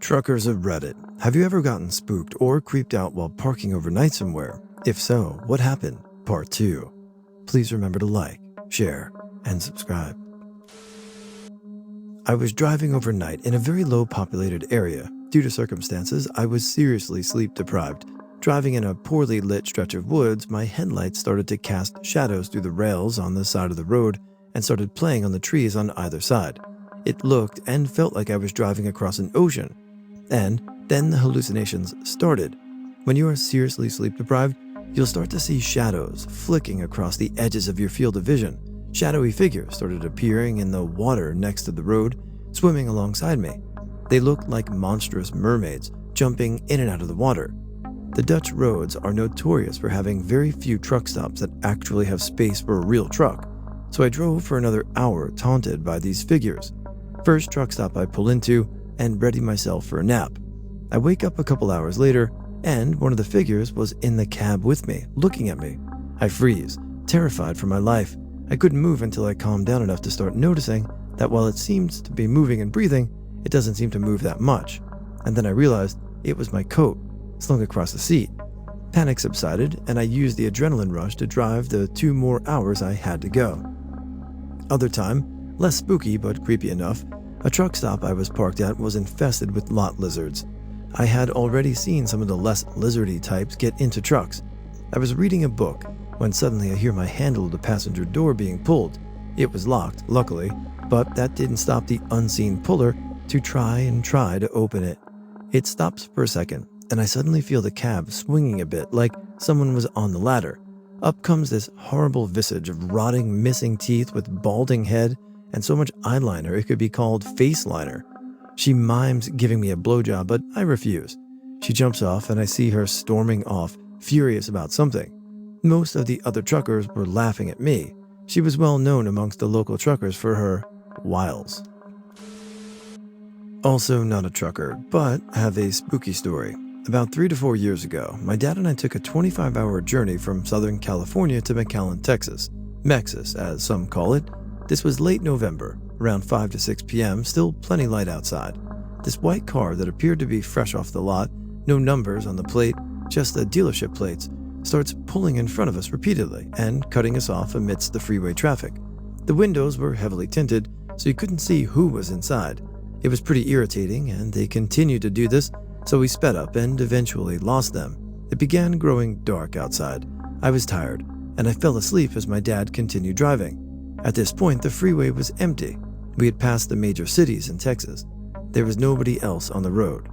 Truckers of Reddit, have you ever gotten spooked or creeped out while parking overnight somewhere? If so, what happened? Part 2. Please remember to like, share, and subscribe. I was driving overnight in a very low populated area. Due to circumstances, I was seriously sleep deprived. Driving in a poorly lit stretch of woods, my headlights started to cast shadows through the rails on the side of the road and started playing on the trees on either side. It looked and felt like I was driving across an ocean. And then the hallucinations started. When you are seriously sleep deprived, you'll start to see shadows flicking across the edges of your field of vision. Shadowy figures started appearing in the water next to the road, swimming alongside me. They looked like monstrous mermaids jumping in and out of the water. The Dutch roads are notorious for having very few truck stops that actually have space for a real truck, so I drove for another hour taunted by these figures. First truck stop I pull into and ready myself for a nap. I wake up a couple hours later and one of the figures was in the cab with me, looking at me. I freeze, terrified for my life. I couldn't move until I calmed down enough to start noticing that while it seems to be moving and breathing, it doesn't seem to move that much. And then I realized it was my coat, slung across the seat. Panic subsided, and I used the adrenaline rush to drive the 2 more hours I had to go. Other time, less spooky but creepy enough, a truck stop I was parked at was infested with lot lizards. I had already seen some of the less lizardy types get into trucks. I was reading a book when suddenly I hear my handle of the passenger door being pulled. It was locked, luckily, but that didn't stop the unseen puller to try to open it. It stops for a second, and I suddenly feel the cab swinging a bit like someone was on the ladder. Up comes this horrible visage of rotting, missing teeth with balding head and so much eyeliner it could be called face liner. She mimes giving me a blowjob, but I refuse. She jumps off and I see her storming off, furious about something. Most of the other truckers were laughing at me. She was well known amongst the local truckers for her wiles. Also not a trucker, but have a spooky story. About 3 to 4 years ago, my dad and I took a 25-hour journey from Southern California to McAllen, Texas. Mexis, as some call it. This was late November, around 5 to 6 p.m., still plenty light outside. This white car that appeared to be fresh off the lot, no numbers on the plate, just the dealership plates, starts pulling in front of us repeatedly and cutting us off amidst the freeway traffic. The windows were heavily tinted, so you couldn't see who was inside. It was pretty irritating, and they continued to do this, so we sped up and eventually lost them. It began growing dark outside. I was tired, and I fell asleep as my dad continued driving. At this point, the freeway was empty. We had passed the major cities in Texas. There was nobody else on the road.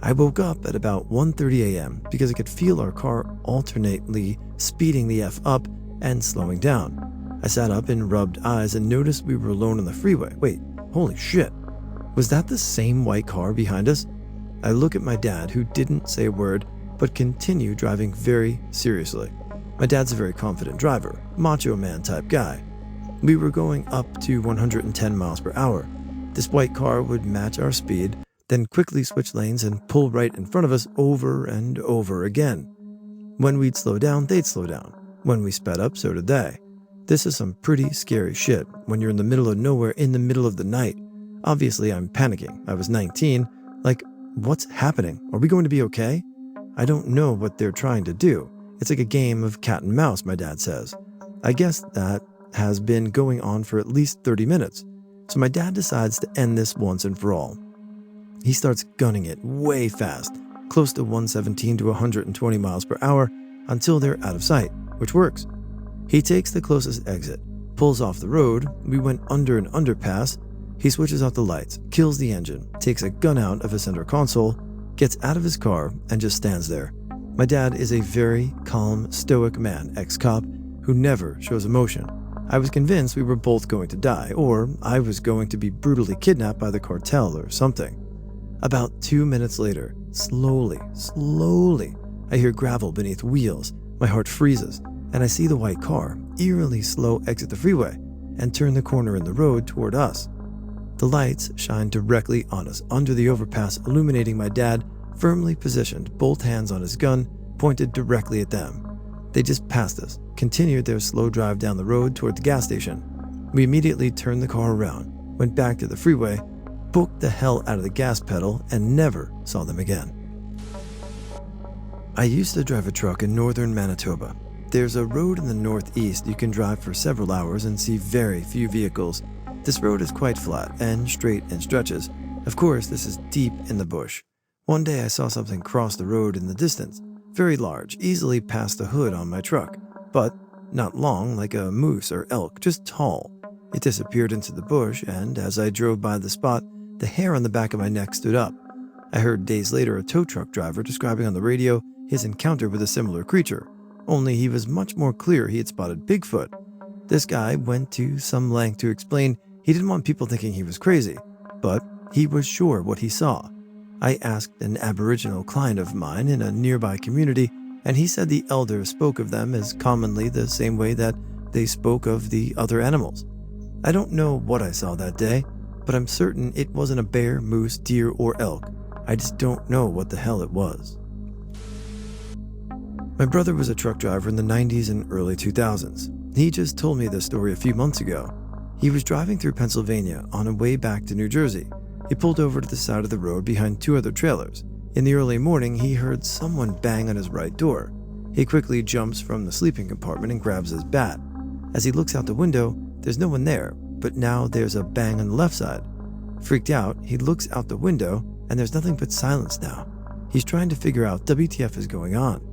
I woke up at about 1:30 a.m. because I could feel our car alternately speeding the F up and slowing down. I sat up and rubbed eyes and noticed we were alone on the freeway. Wait, holy shit. Was that the same white car behind us? I look at my dad, who didn't say a word, but continued driving very seriously. My dad's a very confident driver, macho man type guy. We were going up to 110 miles per hour. This white car would match our speed, then quickly switch lanes and pull right in front of us over and over again. When we'd slow down, they'd slow down. When we sped up, so did they. This is some pretty scary shit when you're in the middle of nowhere in the middle of the night. Obviously, I'm panicking. I was 19. Like, what's happening? Are we going to be okay? I don't know what they're trying to do. It's like a game of cat and mouse, my dad says. I guess that has been going on for at least 30 minutes. So my dad decides to end this once and for all. He starts gunning it way fast, close to 117 to 120 miles per hour until they're out of sight, which works. He takes the closest exit, pulls off the road. We went under an underpass. He switches off the lights, kills the engine, takes a gun out of his center console, gets out of his car, and just stands there. My dad is a very calm, stoic man, ex-cop, who never shows emotion. I was convinced we were both going to die, or I was going to be brutally kidnapped by the cartel or something. About 2 minutes later, slowly, I hear gravel beneath wheels. My heart freezes, and I see the white car eerily slow exit the freeway and turn the corner in the road toward us. The lights shine directly on us under the overpass, illuminating my dad, firmly positioned, both hands on his gun, pointed directly at them. They just passed us, continued their slow drive down the road toward the gas station. We immediately turned the car around, went back to the freeway, booked the hell out of the gas pedal, and never saw them again. I used to drive a truck in northern Manitoba. There's a road in the northeast you can drive for several hours and see very few vehicles. This road is quite flat and straight in stretches. Of course, this is deep in the bush. One day I saw something cross the road in the distance, very large, easily past the hood on my truck, but not long like a moose or elk, just tall. It disappeared into the bush, and as I drove by the spot, the hair on the back of my neck stood up. I heard days later a tow truck driver describing on the radio his encounter with a similar creature, only he was much more clear he had spotted Bigfoot. This guy went to some length to explain he didn't want people thinking he was crazy, but he was sure what he saw. I asked an Aboriginal client of mine in a nearby community, and he said the elders spoke of them as commonly the same way that they spoke of the other animals. I don't know what I saw that day, but I'm certain it wasn't a bear, moose, deer, or elk. I just don't know what the hell it was. My brother was a truck driver in the 90s and early 2000s. He just told me this story a few months ago. He was driving through Pennsylvania on a way back to New Jersey. He pulled over to the side of the road behind two other trailers. In the early morning, he heard someone bang on his right door. He quickly jumps from the sleeping compartment and grabs his bat. As he looks out the window, there's no one there, but now there's a bang on the left side. Freaked out, he looks out the window, and there's nothing but silence now. He's trying to figure out WTF is going on.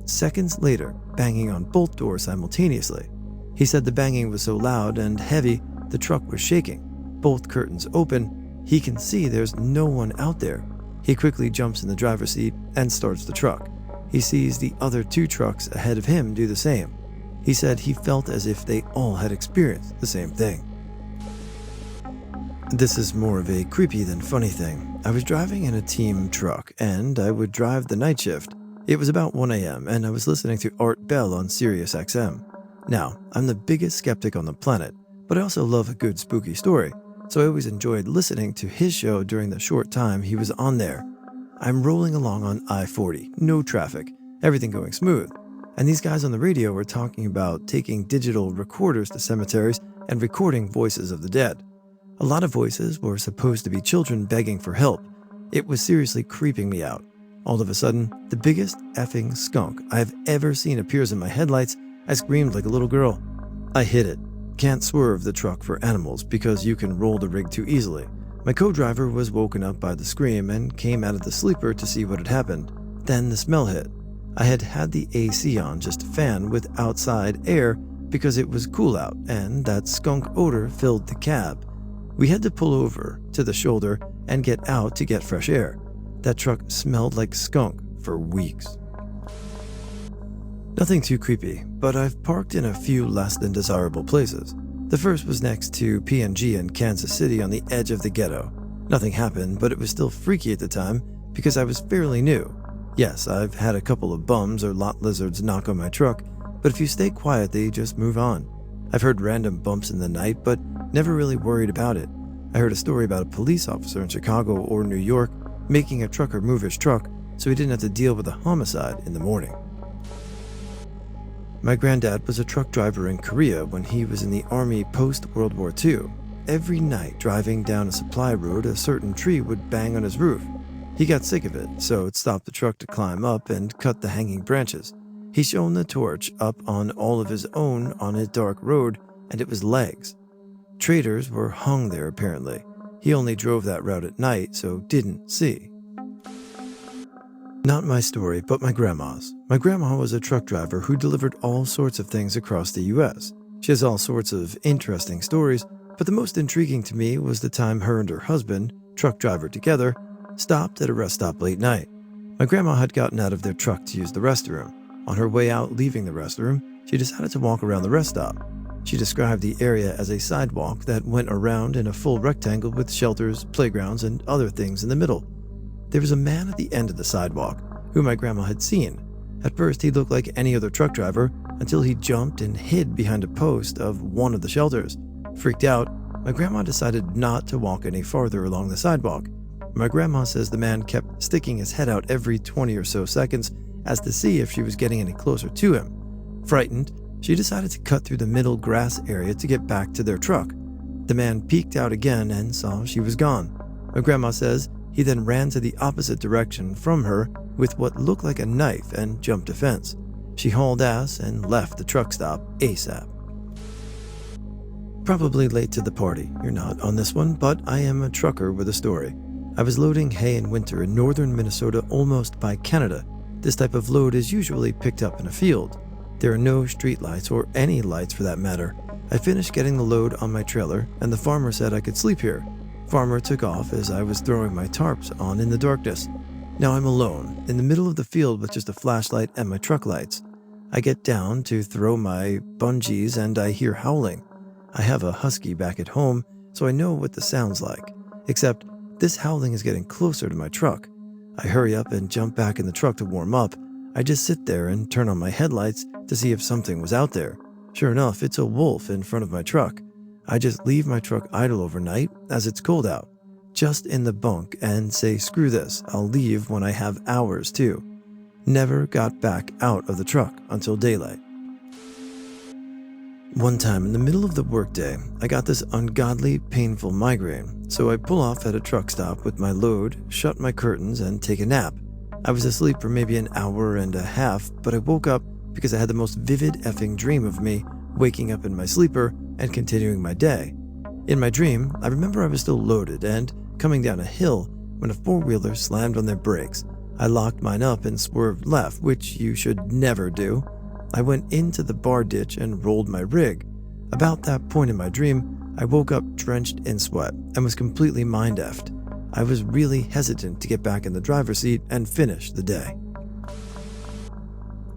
Seconds later, banging on both doors simultaneously. He said the banging was so loud and heavy, the truck was shaking. Both curtains open. He can see there's no one out there. He quickly jumps in the driver's seat and starts the truck. He sees the other two trucks ahead of him do the same. He said he felt as if they all had experienced the same thing. This is more of a creepy than funny thing. I was driving in a team truck, and I would drive the night shift. It was about 1 a.m., and I was listening to Art Bell on Sirius XM. Now, I'm the biggest skeptic on the planet, but I also love a good spooky story, so I always enjoyed listening to his show during the short time he was on there. I'm rolling along on I-40, no traffic, everything going smooth, and these guys on the radio were talking about taking digital recorders to cemeteries and recording voices of the dead. A lot of voices were supposed to be children begging for help. It was seriously creeping me out. All of a sudden, the biggest effing skunk I've ever seen appears in my headlights. I screamed like a little girl. I hit it. Can't swerve the truck for animals because you can roll the rig too easily. My co-driver was woken up by the scream and came out of the sleeper to see what had happened. Then the smell hit. I had had the AC on, just a fan with outside air because it was cool out, and that skunk odor filled the cab. We had to pull over to the shoulder and get out to get fresh air. That truck smelled like skunk for weeks. Nothing too creepy, but I've parked in a few less than desirable places. The first was next to P&G in Kansas City on the edge of the ghetto. Nothing happened, but it was still freaky at the time because I was fairly new. Yes, I've had a couple of bums or lot lizards knock on my truck, but if you stay quiet, they just move on. I've heard random bumps in the night, but never really worried about it. I heard a story about a police officer in Chicago or New York making a trucker move his truck so he didn't have to deal with a homicide in the morning. My granddad was a truck driver in Korea when he was in the army post-World War II. Every night driving down a supply road, a certain tree would bang on his roof. He got sick of it, so it stopped the truck to climb up and cut the hanging branches. He shone the torch up on all of his own on a dark road, and it was legs. Traders were hung there apparently. He only drove that route at night, so didn't see. Not my story, but my grandma's. My grandma was a truck driver who delivered all sorts of things across the U.S. She has all sorts of interesting stories, but the most intriguing to me was the time her and her husband, truck driver together, stopped at a rest stop late night. My grandma had gotten out of their truck to use the restroom. On her way out leaving the restroom, she decided to walk around the rest stop. She described the area as a sidewalk that went around in a full rectangle with shelters, playgrounds, and other things in the middle. There was a man at the end of the sidewalk who my grandma had seen. At first, he looked like any other truck driver until he jumped and hid behind a post of one of the shelters. Freaked out, my grandma decided not to walk any farther along the sidewalk. My grandma says the man kept sticking his head out every 20 or so seconds as to see if she was getting any closer to him. Frightened, she decided to cut through the middle grass area to get back to their truck. The man peeked out again and saw she was gone. My grandma says he then ran to the opposite direction from her with what looked like a knife and jumped a fence. She hauled ass and left the truck stop ASAP. Probably late to the party. You're not on this one, but I am a trucker with a story. I was loading hay in winter in northern Minnesota almost by Canada. This type of load is usually picked up in a field. There are no street lights or any lights for that matter. I finished getting the load on my trailer and the farmer said I could sleep here. Farmer took off as I was throwing my tarps on in the darkness. Now I'm alone, in the middle of the field with just a flashlight and my truck lights. I get down to throw my bungees and I hear howling. I have a husky back at home, so I know what the sound's like. Except this howling is getting closer to my truck. I hurry up and jump back in the truck to warm up. I just sit there and turn on my headlights to see if something was out there. Sure enough, it's a wolf in front of my truck. I just leave my truck idle overnight as it's cold out, just in the bunk, and say screw this, I'll leave when I have hours too. Never got back out of the truck until daylight. One time in the middle of the workday, I got this ungodly, painful migraine, so I pull off at a truck stop with my load, shut my curtains, and take a nap. I was asleep for maybe an hour and a half, but I woke up because I had the most vivid effing dream of me waking up in my sleeper and continuing my day. In my dream, I remember I was still loaded and coming down a hill when a four-wheeler slammed on their brakes. I locked mine up and swerved left, which you should never do. I went into the bar ditch and rolled my rig. About that point in my dream, I woke up drenched in sweat and was completely mind-effed. I was really hesitant to get back in the driver's seat and finish the day.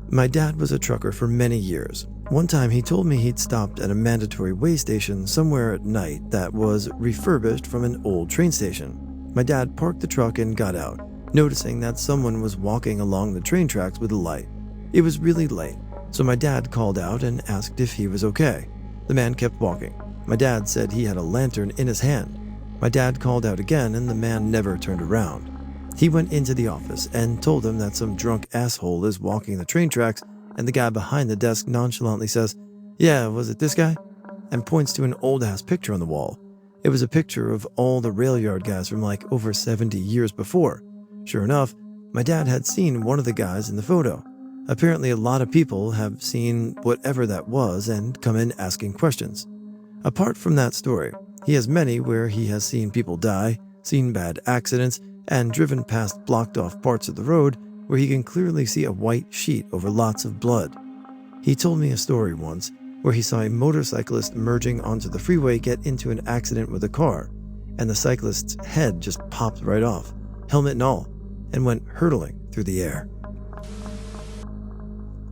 My dad was a trucker for many years. One time he told me he'd stopped at a mandatory way station somewhere at night that was refurbished from an old train station. My dad parked the truck and got out, noticing that someone was walking along the train tracks with a light. It was really late, so my dad called out and asked if he was okay. The man kept walking. My dad said he had a lantern in his hand. My dad called out again and the man never turned around. He went into the office and told him that some drunk asshole is walking the train tracks, and the guy behind the desk nonchalantly says, "Yeah, was it this guy?" and points to an old-ass picture on the wall. It was a picture of all the rail yard guys from like over 70 years before. Sure enough, my dad had seen one of the guys in the photo. Apparently a lot of people have seen whatever that was and come in asking questions. Apart from that story, he has many where he has seen people die, seen bad accidents, and driven past blocked off parts of the road where he can clearly see a white sheet over lots of blood. He told me a story once where he saw a motorcyclist merging onto the freeway get into an accident with a car, and the cyclist's head just popped right off, helmet and all, and went hurtling through the air.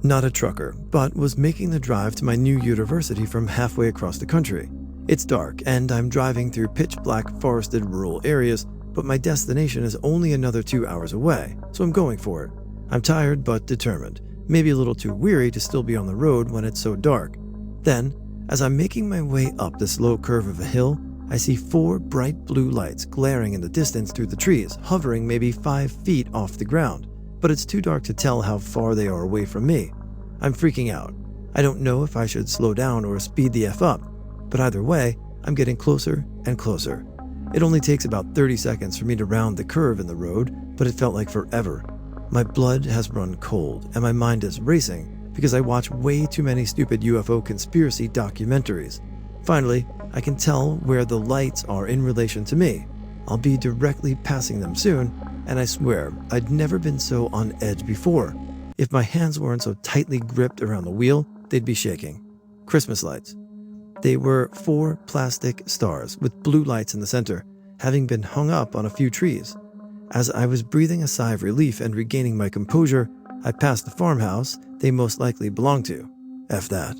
Not a trucker, but was making the drive to my new university from halfway across the country. It's dark, and I'm driving through pitch-black forested rural areas, but my destination is only another 2 hours away, so I'm going for it. I'm tired but determined, maybe a little too weary to still be on the road when it's so dark. Then, as I'm making my way up the slow curve of a hill, I see 4 bright blue lights glaring in the distance through the trees, hovering maybe 5 feet off the ground, but it's too dark to tell how far they are away from me. I'm freaking out. I don't know if I should slow down or speed the F up, but either way, I'm getting closer and closer. It only takes about 30 seconds for me to round the curve in the road, but it felt like forever. My blood has run cold and my mind is racing because I watch way too many stupid UFO conspiracy documentaries. Finally, I can tell where the lights are in relation to me. I'll be directly passing them soon, and I swear I'd never been so on edge before. If my hands weren't so tightly gripped around the wheel, they'd be shaking. Christmas lights. They were 4 plastic stars with blue lights in the center, having been hung up on a few trees. As I was breathing a sigh of relief and regaining my composure, I passed the farmhouse they most likely belonged to. F that.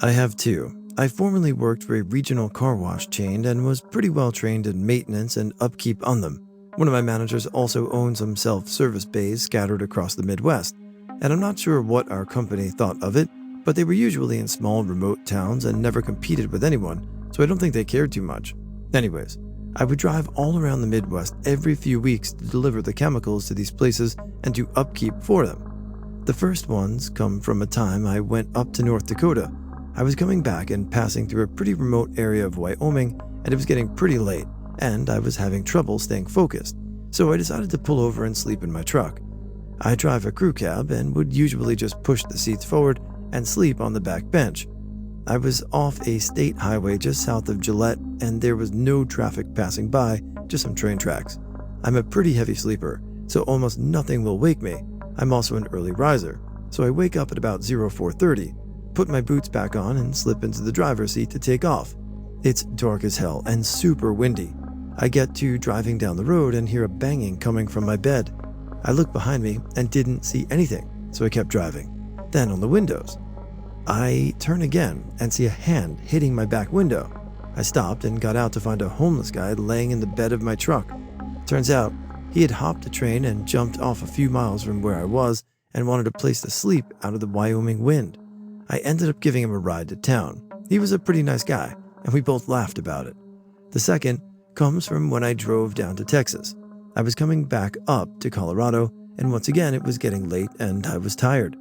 I have 2. I formerly worked for a regional car wash chain and was pretty well trained in maintenance and upkeep on them. One of my managers also owned some self-service bays scattered across the Midwest, and I'm not sure what our company thought of it, but they were usually in small remote towns and never competed with anyone, so I don't think they cared too much. Anyways, I would drive all around the Midwest every few weeks to deliver the chemicals to these places and do upkeep for them. The first ones come from a time I went up to North Dakota. I was coming back and passing through a pretty remote area of Wyoming, and it was getting pretty late, and I was having trouble staying focused, so I decided to pull over and sleep in my truck. I drive a crew cab and would usually just push the seats forward and sleep on the back bench. I was off a state highway just south of Gillette, and there was no traffic passing by, just some train tracks. I'm a pretty heavy sleeper, so almost nothing will wake me. I'm also an early riser, so I wake up at about 04:30, put my boots back on, and slip into the driver's seat to take off. It's dark as hell and super windy. I get to driving down the road and hear a banging coming from my bed. I look behind me and didn't see anything, so I kept driving. Then on the windows, I turn again and see a hand hitting my back window. I stopped and got out to find a homeless guy laying in the bed of my truck. Turns out, he had hopped a train and jumped off a few miles from where I was and wanted a place to sleep out of the Wyoming wind. I ended up giving him a ride to town. He was a pretty nice guy, and we both laughed about it. The second comes from when I drove down to Texas. I was coming back up to Colorado, and once again it was getting late and I was tired.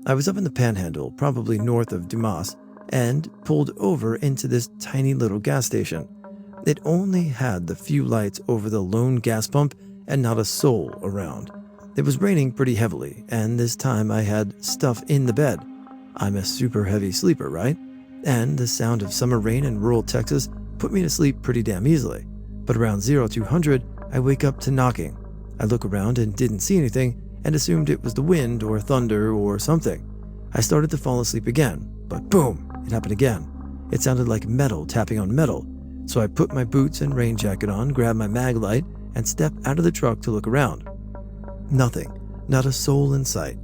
I was up in the Panhandle, probably north of Dumas, and pulled over into this tiny little gas station. It only had the few lights over the lone gas pump and not a soul around. It was raining pretty heavily, and this time I had stuff in the bed. I'm a super heavy sleeper, right? And the sound of summer rain in rural Texas put me to sleep pretty damn easily. But around 0200, I wake up to knocking. I look around and didn't see anything and assumed it was the wind or thunder or something. I started to fall asleep again, but boom, it happened again. It sounded like metal tapping on metal. So I put my boots and rain jacket on, grabbed my mag light, and stepped out of the truck to look around. Nothing, not a soul in sight.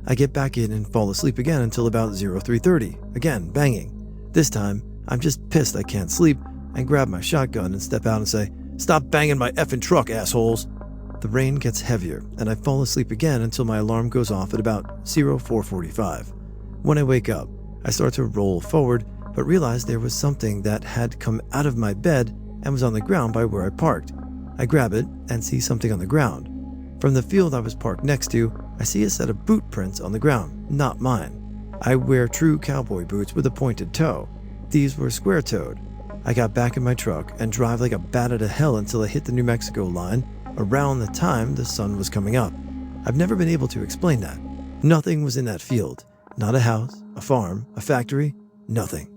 I get back in and fall asleep again until about 0330, again banging. This time, I'm just pissed I can't sleep and grab my shotgun and step out and say, "Stop banging my effing truck, assholes." The rain gets heavier and I fall asleep again until my alarm goes off at about 0445. When I wake up, I start to roll forward but realize there was something that had come out of my bed and was on the ground by where I parked. I grab it and see something on the ground. From the field I was parked next to, I see a set of boot prints on the ground, not mine. I wear true cowboy boots with a pointed toe. These were square-toed. I got back in my truck and drive like a bat out of hell until I hit the New Mexico line around the time the sun was coming up. I've never been able to explain that. Nothing was in that field. Not a house, a farm, a factory, nothing.